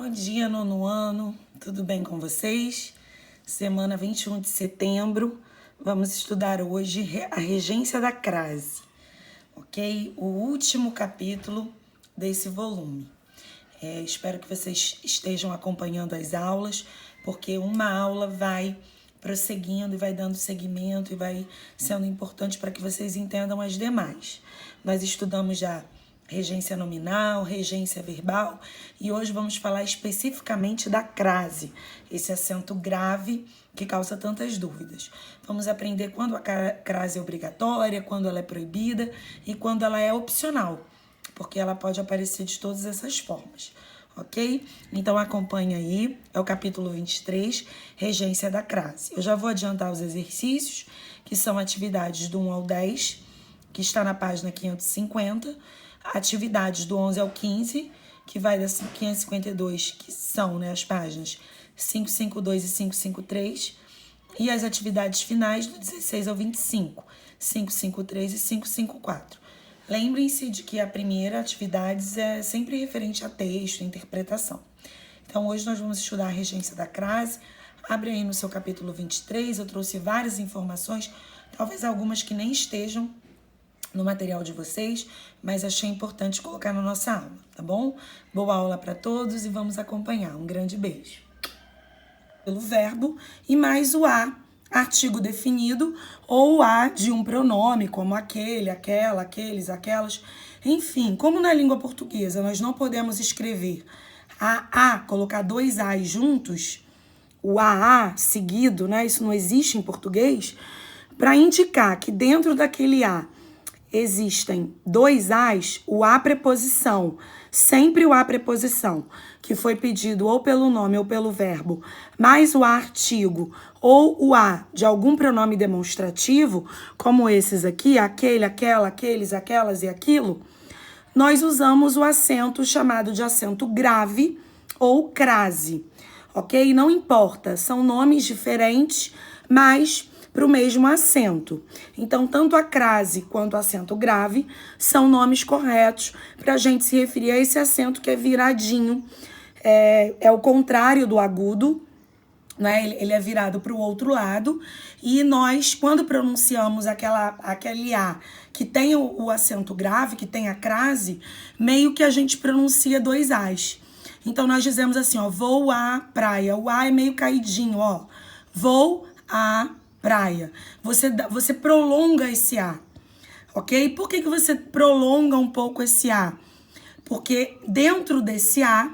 Bom dia, nono ano, tudo bem com vocês? Semana 21 de setembro, vamos estudar hoje a regência da crase, ok? O último capítulo desse volume. Espero que vocês estejam acompanhando as aulas, porque uma aula vai prosseguindo e vai dando seguimento e vai sendo importante para que vocês entendam as demais. Nós estudamos já regência nominal, regência verbal, e hoje vamos falar especificamente da crase, esse acento grave que causa tantas dúvidas. Vamos aprender quando a crase é obrigatória, quando ela é proibida e quando ela é opcional, porque ela pode aparecer de todas essas formas, ok? Então acompanha aí, é o capítulo 23, regência da crase. Eu já vou adiantar os exercícios, que são atividades do 1 ao 10, que está na página 550, atividades do 11 ao 15, que vai da 552, que são as páginas 552 e 553, e as atividades finais do 16 ao 25, 553 e 554. Lembrem-se de que a primeira atividade é sempre referente a texto, interpretação. Então, hoje nós vamos estudar a regência da crase. Abre aí no seu capítulo 23, eu trouxe várias informações, talvez algumas que nem estejam no material de vocês, mas achei importante colocar na nossa aula, tá bom? Boa aula para todos e vamos acompanhar. Um grande beijo. Pelo verbo e mais o a, artigo definido, ou o a de um pronome, como aquele, aquela, aqueles, aquelas. Enfim, como na língua portuguesa nós não podemos escrever a, colocar dois a's juntos, o a seguido, isso não existe em português, para indicar que dentro daquele a existem dois a's, o a preposição, sempre o a preposição, que foi pedido ou pelo nome ou pelo verbo, mais o a artigo ou o a de algum pronome demonstrativo, como esses aqui, aquele, aquela, aqueles, aquelas e aquilo, nós usamos o acento chamado de acento grave ou crase, ok? Não importa, são nomes diferentes, mas para o mesmo acento. Então, tanto a crase quanto o acento grave são nomes corretos para a gente se referir a esse acento que é viradinho. É o contrário do agudo, Ele é virado para o outro lado. E nós, quando pronunciamos aquele A que tem o acento grave, que tem a crase, meio que a gente pronuncia dois As. Então, nós dizemos assim, vou à praia. O A é meio caidinho, Vou à praia. Você prolonga esse A, ok? Por que você prolonga um pouco esse A? Porque dentro desse A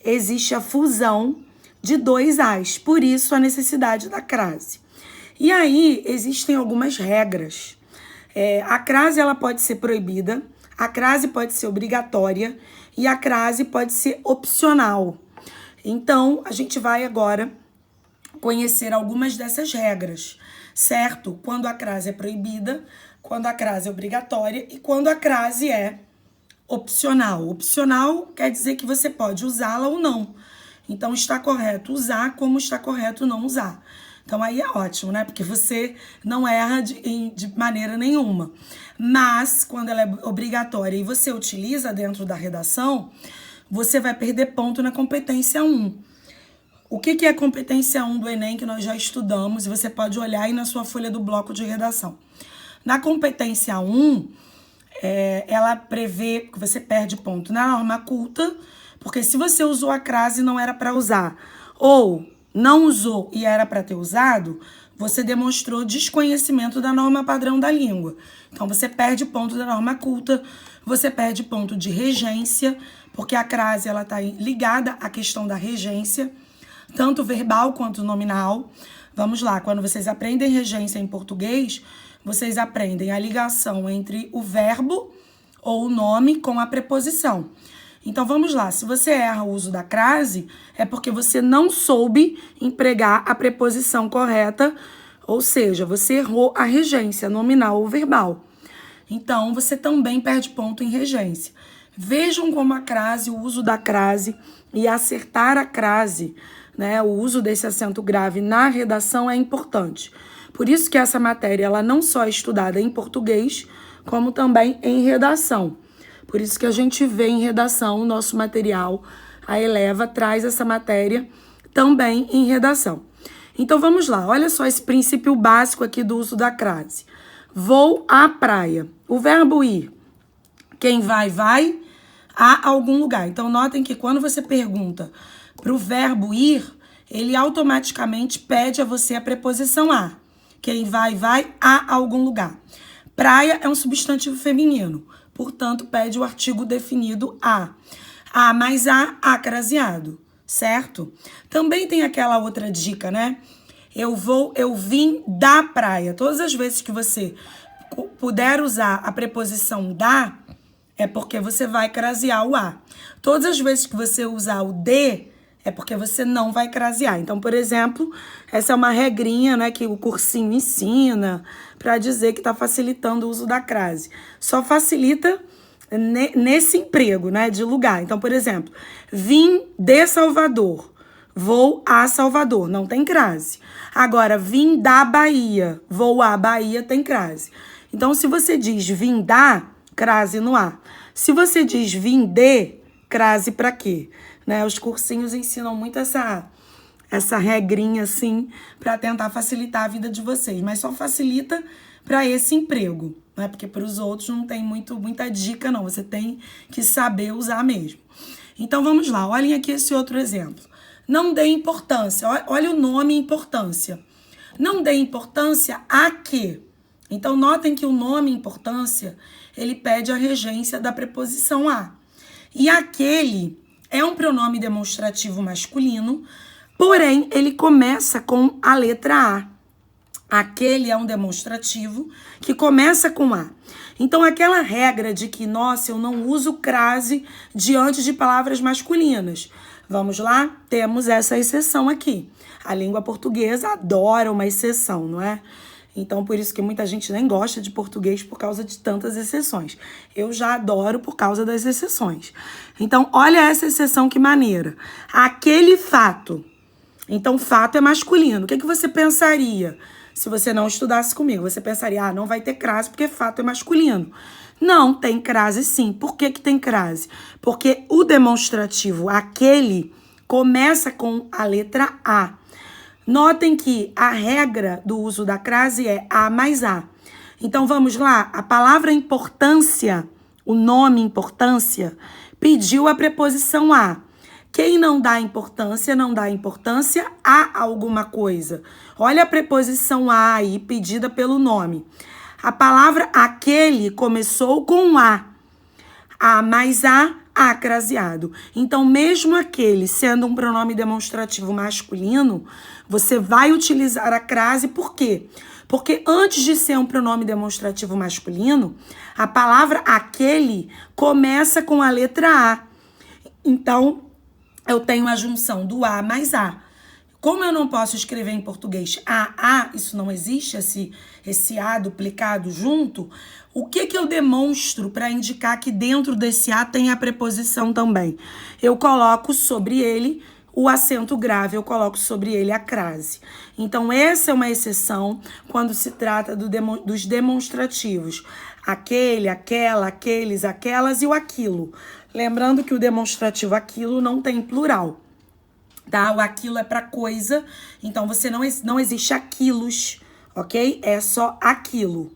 existe a fusão de dois As, por isso a necessidade da crase. E aí existem algumas regras. A crase ela pode ser proibida, a crase pode ser obrigatória e a crase pode ser opcional. Então, a gente vai agora conhecer algumas dessas regras, certo? Quando a crase é proibida, quando a crase é obrigatória e quando a crase é opcional. Opcional quer dizer que você pode usá-la ou não. Então, está correto usar como está correto não usar. Então, aí é ótimo, Porque você não erra de maneira nenhuma. Mas, quando ela é obrigatória e você utiliza dentro da redação, você vai perder ponto na competência 1. O que é a competência 1 do Enem, que nós já estudamos, e você pode olhar aí na sua folha do bloco de redação. Na competência 1, ela prevê que você perde ponto na norma culta, porque se você usou a crase não era para usar, ou não usou e era para ter usado, você demonstrou desconhecimento da norma padrão da língua. Então, você perde ponto da norma culta, você perde ponto de regência, porque a crase está ligada à questão da regência, tanto verbal quanto nominal. Vamos lá, quando vocês aprendem regência em português, vocês aprendem a ligação entre o verbo ou o nome com a preposição. Então, vamos lá, se você erra o uso da crase, é porque você não soube empregar a preposição correta, ou seja, você errou a regência nominal ou verbal. Então, você também perde ponto em regência. Vejam como a crase, o uso da crase e acertar a crase, o uso desse acento grave na redação é importante. Por isso que essa matéria ela não só é estudada em português, como também em redação. Por isso que a gente vê em redação o nosso material A Eleva traz essa matéria também em redação. Então, vamos lá. Olha só esse princípio básico aqui do uso da crase. Vou à praia. O verbo ir. Quem vai, vai a algum lugar. Então, notem que quando você pergunta para o verbo ir, ele automaticamente pede a você a preposição a. Quem vai, vai a algum lugar. Praia é um substantivo feminino. Portanto, pede o artigo definido a. A mais a, acraseado. Certo? Também tem aquela outra dica, né? Eu vim da praia. Todas as vezes que você puder usar a preposição da, é porque você vai crasear o a. Todas as vezes que você usar o de, é porque você não vai crasear. Então, por exemplo, essa é uma regrinha, né, que o cursinho ensina para dizer que está facilitando o uso da crase. Só facilita nesse emprego, né, de lugar. Então, por exemplo, vim de Salvador, vou a Salvador, não tem crase. Agora, vim da Bahia, vou à Bahia, tem crase. Então, se você diz vim da, crase no a. Se você diz vim de, crase para quê? Né? Os cursinhos ensinam muito essa regrinha assim para tentar facilitar a vida de vocês, mas só facilita para esse emprego, né? Porque para os outros não tem muita dica não, você tem que saber usar mesmo. Então vamos lá, olhem aqui esse outro exemplo. Não dê importância, olha o nome importância. Não dê importância a quê? Então notem que o nome importância, ele pede a regência da preposição a. E aquele é um pronome demonstrativo masculino, porém ele começa com a letra a. Aquele é um demonstrativo que começa com a. Então, aquela regra de que, nossa, eu não uso crase diante de palavras masculinas. Vamos lá? Temos essa exceção aqui. A língua portuguesa adora uma exceção, não é? Então, por isso que muita gente nem gosta de português por causa de tantas exceções. Eu já adoro por causa das exceções. Então, olha essa exceção, que maneira. Aquele fato. Então, fato é masculino. O que você pensaria se você não estudasse comigo? Você pensaria, não vai ter crase porque fato é masculino. Não, tem crase sim. Por que tem crase? Porque o demonstrativo, aquele, começa com a letra A. Notem que a regra do uso da crase é a mais a. Então, vamos lá. A palavra importância, o nome importância, pediu a preposição a. Quem não dá importância a alguma coisa. Olha a preposição a aí, pedida pelo nome. A palavra aquele começou com a. A mais a, acraseado. Então, mesmo aquele sendo um pronome demonstrativo masculino, você vai utilizar a crase, por quê? Porque antes de ser um pronome demonstrativo masculino, a palavra aquele começa com a letra A. Então, eu tenho a junção do A mais A. Como eu não posso escrever em português A, isso não existe, esse A duplicado junto, o que eu demonstro para indicar que dentro desse A tem a preposição também? Eu coloco sobre ele o acento grave, eu coloco sobre ele a crase. Então, essa é uma exceção quando se trata dos demonstrativos. Aquele, aquela, aqueles, aquelas e o aquilo. Lembrando que o demonstrativo aquilo não tem plural, tá? O aquilo é para coisa, então não existe aquilos, ok? É só aquilo,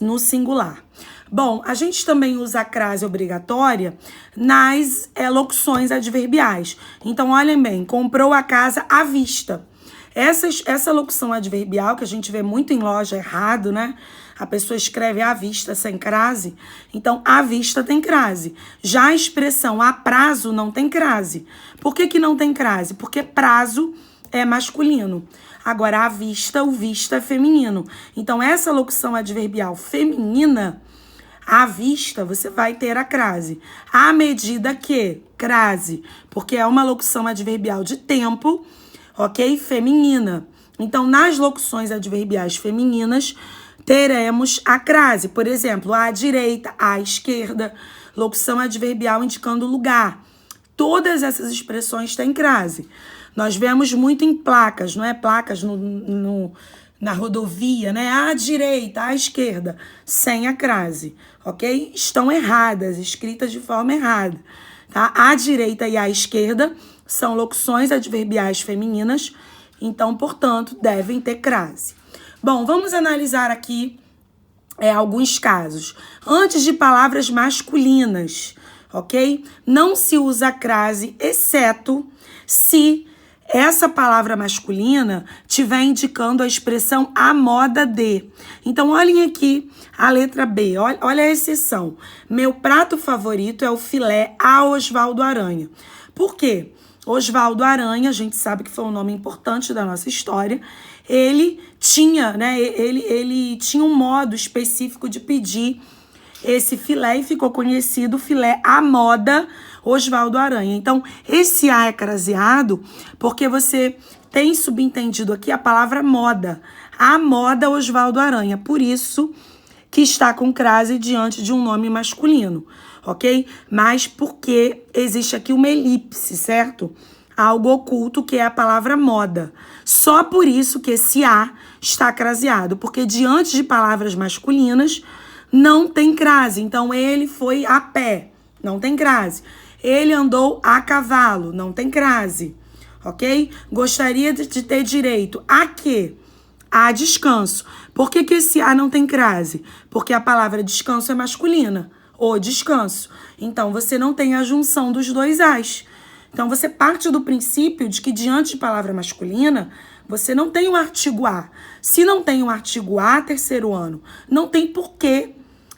no singular. Bom, a gente também usa a crase obrigatória nas locuções adverbiais. Então, olhem bem, comprou a casa à vista. Essa locução adverbial que a gente vê muito em loja errado, né? A pessoa escreve à vista sem crase. Então, à vista tem crase. Já a expressão a prazo não tem crase. Por que não tem crase? Porque prazo é masculino. Agora, à vista, o vista é feminino. Então, essa locução adverbial feminina, à vista, você vai ter a crase. À medida que, crase, porque é uma locução adverbial de tempo, ok? Feminina. Então, nas locuções adverbiais femininas, teremos a crase. Por exemplo, à direita, à esquerda, locução adverbial indicando lugar. Todas essas expressões têm crase. Nós vemos muito em placas, não é? Placas na rodovia, né? À direita, à esquerda, sem a crase, ok? Estão erradas, escritas de forma errada. tá? À direita e à esquerda são locuções adverbiais femininas, então, portanto, devem ter crase. Bom, vamos analisar aqui alguns casos. Antes de palavras masculinas, ok? Não se usa crase, exceto se essa palavra masculina estiver indicando a expressão a moda de. Então, olhem aqui a letra B, olha a exceção. Meu prato favorito é o filé a Osvaldo Aranha. Por quê? Osvaldo Aranha, a gente sabe que foi um nome importante da nossa história, ele tinha, né, ele tinha um modo específico de pedir esse filé e ficou conhecido filé à moda Osvaldo Aranha. Então, esse A é craseado porque você tem subentendido aqui a palavra moda. A moda Osvaldo Aranha. Por isso que está com crase diante de um nome masculino, ok? Mas porque existe aqui uma elipse, certo? Algo oculto que é a palavra moda. Só por isso que esse A está craseado, porque diante de palavras masculinas não tem crase. Então, ele foi a pé, não tem crase. Ele andou a cavalo, não tem crase, ok? Gostaria de ter direito a quê? A descanso. Por que esse A não tem crase? Porque a palavra descanso é masculina, o descanso. Então, você não tem a junção dos dois As. Então, você parte do princípio de que diante de palavra masculina, você não tem o artigo A. Se não tem o artigo A, terceiro ano, não tem por que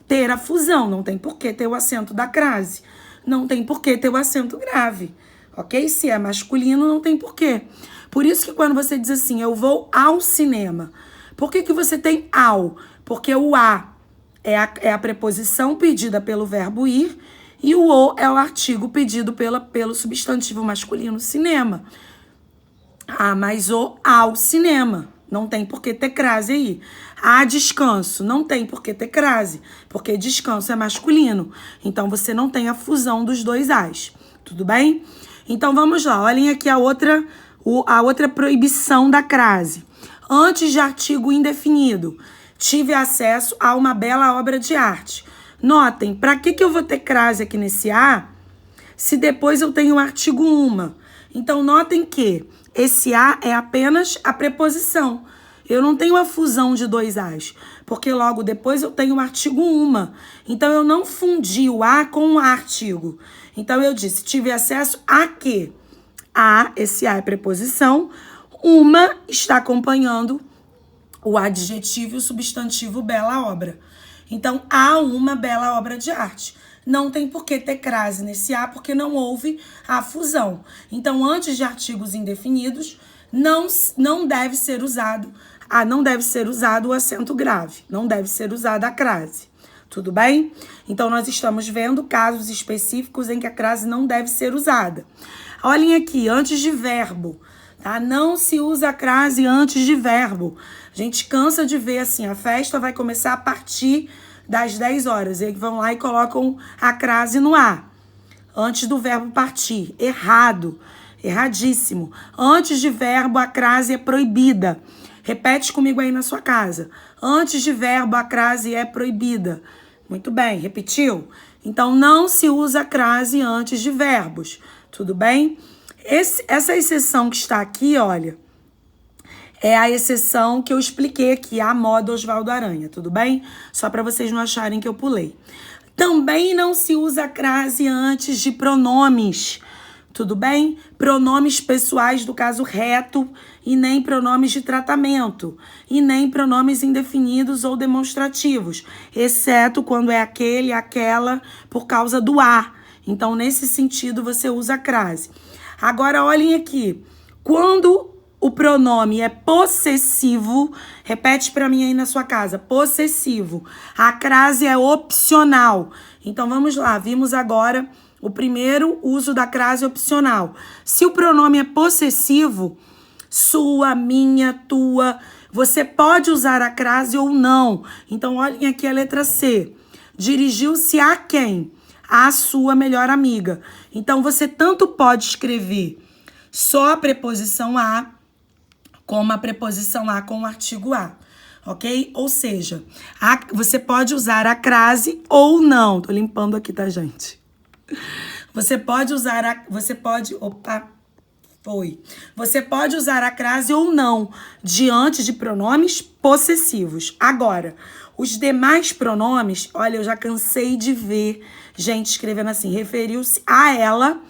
ter a fusão, não tem por que ter o acento da crase, não tem por que ter o acento grave, ok? Se é masculino, não tem por quê. Por isso que quando você diz assim, eu vou ao cinema, por que você tem ao? Porque o A é a preposição pedida pelo verbo ir e o é o artigo pedido pelo substantivo masculino cinema. Ah, mas o ao cinema. Não tem por que ter crase aí. A descanso. Não tem por que ter crase. Porque descanso é masculino. Então, você não tem a fusão dos dois As. Tudo bem? Então, vamos lá. Olhem aqui a outra proibição da crase. Antes de artigo indefinido, tive acesso a uma bela obra de arte. Notem, para que eu vou ter crase aqui nesse A, se depois eu tenho o artigo uma? Então, notem que esse A é apenas a preposição. Eu não tenho a fusão de dois As, porque logo depois eu tenho o artigo uma. Então, eu não fundi o A com o artigo. Então, eu disse, tive acesso a quê? A, esse A é preposição, uma está acompanhando o adjetivo e o substantivo bela obra. Então, há uma bela obra de arte. Não tem por que ter crase nesse A, porque não houve a fusão. Então, antes de artigos indefinidos, não deve ser usado o acento grave, não deve ser usada a crase. Tudo bem? Então, nós estamos vendo casos específicos em que a crase não deve ser usada. Olhem aqui, antes de verbo, tá? Não se usa a crase antes de verbo. A gente cansa de ver assim, a festa vai começar a partir das 10 horas. Eles vão lá e colocam a crase no A, antes do verbo partir. Errado, erradíssimo. Antes de verbo, a crase é proibida. Repete comigo aí na sua casa. Antes de verbo, a crase é proibida. Muito bem, repetiu? Então, não se usa a crase antes de verbos. Tudo bem? Essa exceção que está aqui, olha, é a exceção que eu expliquei aqui, a moda Osvaldo Aranha, tudo bem? Só para vocês não acharem que eu pulei. Também não se usa a crase antes de pronomes, tudo bem? Pronomes pessoais do caso reto e nem pronomes de tratamento, e nem pronomes indefinidos ou demonstrativos, exceto quando é aquele, aquela, por causa do a. Então, nesse sentido, você usa a crase. Agora, olhem aqui. Quando o pronome é possessivo, repete para mim aí na sua casa, possessivo. A crase é opcional. Então, vamos lá. Vimos agora o primeiro uso da crase opcional. Se o pronome é possessivo, sua, minha, tua, você pode usar a crase ou não. Então, olhem aqui a letra C. Dirigiu-se a quem? A sua melhor amiga. Então, você tanto pode escrever só a preposição a, como a preposição a com o artigo a, ok? Ou seja, você pode usar a crase ou não. Tô limpando aqui, tá, gente? Você pode usar Você pode usar a crase ou não diante de pronomes possessivos. Agora, os demais pronomes, olha, eu já cansei de ver gente escrevendo assim, referiu-se a ela,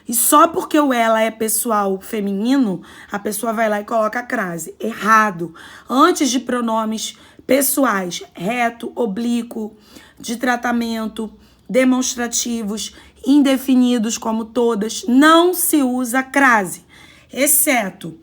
e só porque o ela é pessoal feminino, a pessoa vai lá e coloca a crase. Errado. Antes de pronomes pessoais, reto, oblíquo, de tratamento, demonstrativos, indefinidos como todas, não se usa crase, exceto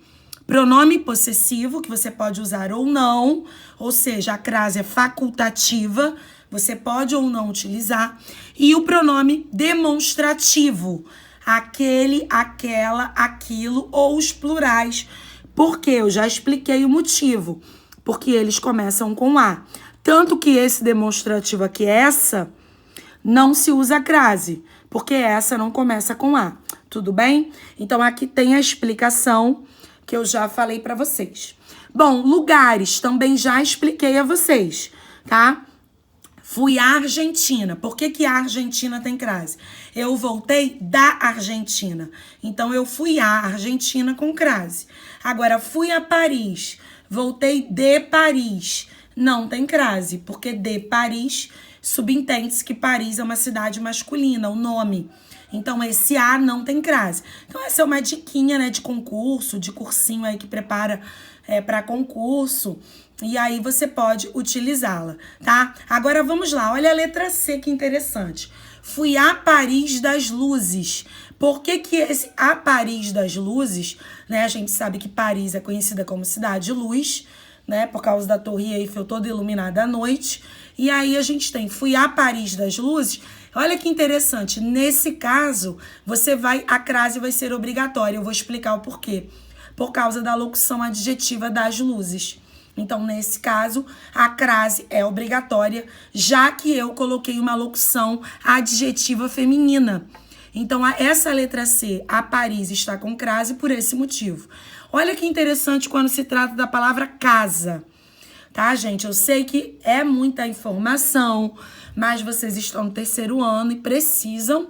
pronome possessivo, que você pode usar ou não, ou seja, a crase é facultativa, você pode ou não utilizar, e o pronome demonstrativo, aquele, aquela, aquilo ou os plurais, porque eu já expliquei o motivo, porque eles começam com A. Tanto que esse demonstrativo aqui, essa, não se usa crase, porque essa não começa com A, tudo bem? Então, aqui tem a explicação que eu já falei para vocês. Bom, lugares, também já expliquei a vocês, tá? Fui à Argentina. Por que a Argentina tem crase? Eu voltei da Argentina. Então, eu fui à Argentina com crase. Agora, fui a Paris. Voltei de Paris. Não tem crase, porque de Paris subentende-se que Paris é uma cidade masculina, o nome. Então, esse A não tem crase. Então, essa é uma diquinha, né, de concurso, de cursinho aí que prepara para concurso. E aí, você pode utilizá-la, tá? Agora, vamos lá. Olha a letra C, que interessante. Fui a Paris das Luzes. Por que esse a Paris das Luzes, né? A gente sabe que Paris é conhecida como cidade de luz, né? Por causa da Torre Eiffel toda iluminada à noite. E aí, a gente tem fui a Paris das Luzes. Olha que interessante, nesse caso, a crase vai ser obrigatória. Eu vou explicar o porquê. Por causa da locução adjetiva das luzes. Então, nesse caso, a crase é obrigatória, já que eu coloquei uma locução adjetiva feminina. Então, essa letra C, a Paris, está com crase por esse motivo. Olha que interessante quando se trata da palavra casa. Tá, gente? Eu sei que é muita informação, mas vocês estão no terceiro ano e precisam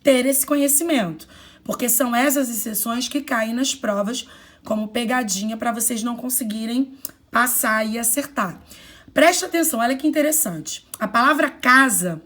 ter esse conhecimento, porque são essas exceções que caem nas provas como pegadinha para vocês não conseguirem passar e acertar. Preste atenção, olha que interessante. A palavra casa,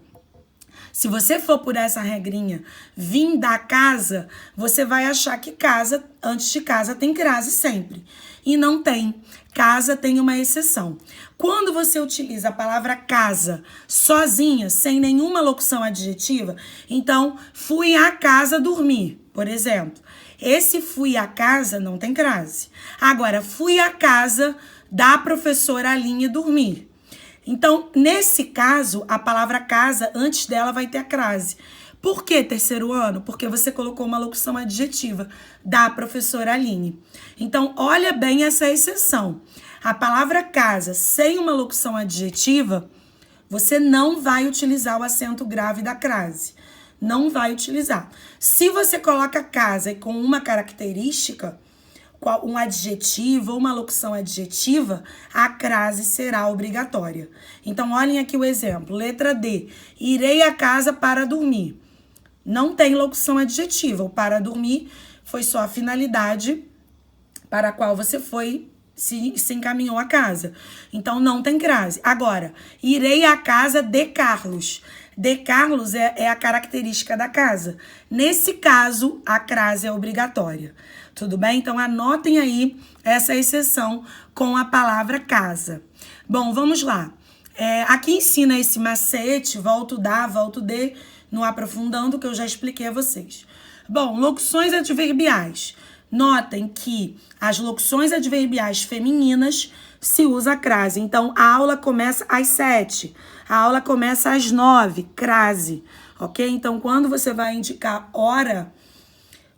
se você for por essa regrinha, vim da casa, você vai achar que casa, antes de casa, tem crase sempre. E não tem. Casa tem uma exceção. Quando você utiliza a palavra casa sozinha, sem nenhuma locução adjetiva, então, fui à casa dormir, por exemplo. Esse fui à casa não tem crase. Agora, fui à casa da professora Aline dormir. Então, nesse caso, a palavra casa, antes dela, vai ter a crase. Por que terceiro ano? Porque você colocou uma locução adjetiva da professora Aline. Então, olha bem essa exceção. A palavra casa sem uma locução adjetiva, você não vai utilizar o acento grave da crase. Não vai utilizar. Se você coloca casa com uma característica, um adjetivo ou uma locução adjetiva, a crase será obrigatória. Então, olhem aqui o exemplo. Letra D. Irei à casa para dormir. Não tem locução adjetiva. O para dormir foi só a finalidade para a qual você se encaminhou à casa. Então, não tem crase. Agora, irei à casa de Carlos. De Carlos é a característica da casa. Nesse caso, a crase é obrigatória. Tudo bem? Então, anotem aí essa exceção com a palavra casa. Bom, vamos lá. Aqui ensina esse macete, volto da, volto de, no aprofundando, que eu já expliquei a vocês. Bom, locuções adverbiais. Notem que as locuções adverbiais femininas se usa a crase. Então, a aula começa às 7. A aula começa às 9, crase. Ok? Então, quando você vai indicar hora,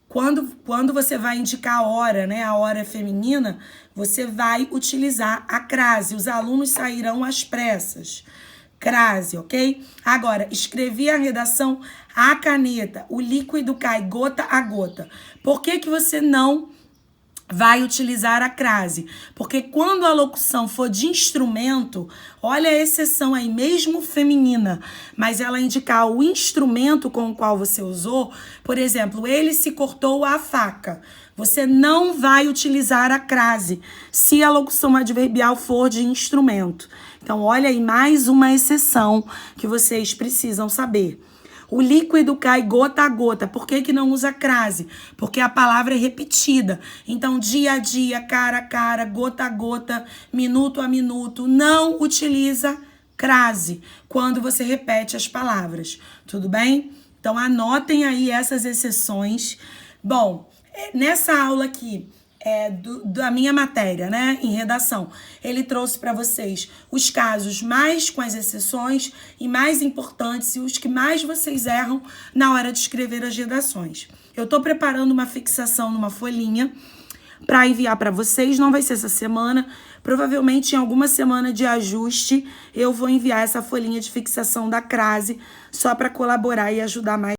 quando você vai indicar hora, né, a hora feminina, você vai utilizar a crase. Os alunos sairão às pressas. Crase, ok? Agora, escrevi a redação à caneta. O líquido cai gota a gota. Por que você não vai utilizar a crase. Porque quando a locução for de instrumento, olha a exceção aí, mesmo feminina, mas ela indicar o instrumento com o qual você usou, por exemplo, ele se cortou a faca. Você não vai utilizar a crase se a locução adverbial for de instrumento. Então, olha aí mais uma exceção que vocês precisam saber. O líquido cai gota a gota. Por que não usa crase? Porque a palavra é repetida. Então, dia a dia, cara a cara, gota a gota, minuto a minuto. Não utiliza crase quando você repete as palavras. Tudo bem? Então, anotem aí essas exceções. Bom, nessa aula aqui, da minha matéria, né, em redação, ele trouxe para vocês os casos mais com as exceções e mais importantes e os que mais vocês erram na hora de escrever as redações. Eu estou preparando uma fixação numa folhinha para enviar para vocês, não vai ser essa semana, provavelmente em alguma semana de ajuste eu vou enviar essa folhinha de fixação da crase só para colaborar e ajudar mais